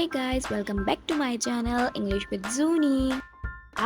Hey guys, welcome back to my channel English with Zuni.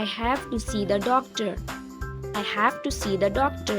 I have to see the doctor. I have to see the doctor.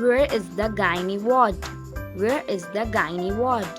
Where is the gynae ward? Where is the gynae ward?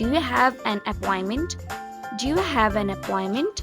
Do you have an appointment? Do you have an appointment?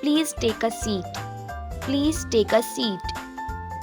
Please take a seat. Please take a seat.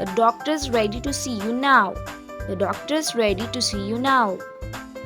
The doctor is ready to see you now. The doctor is ready to see you now.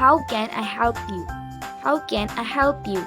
How can I help you? How can I help you?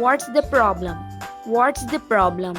What's the problem? What's the problem?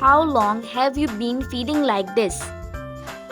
How long have you been feeling like this?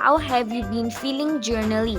How have you been feeling generally?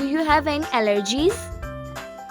Do you have any allergies?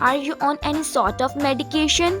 Are you on any sort of medication?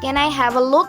Can I have a look?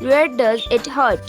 Where does it hurt?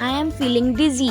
I am feeling dizzy.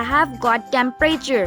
I have got temperature.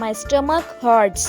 My stomach hurts.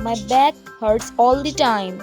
My back hurts all the time.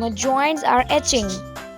My joints are itching.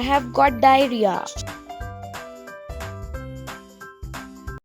I have got diarrhea.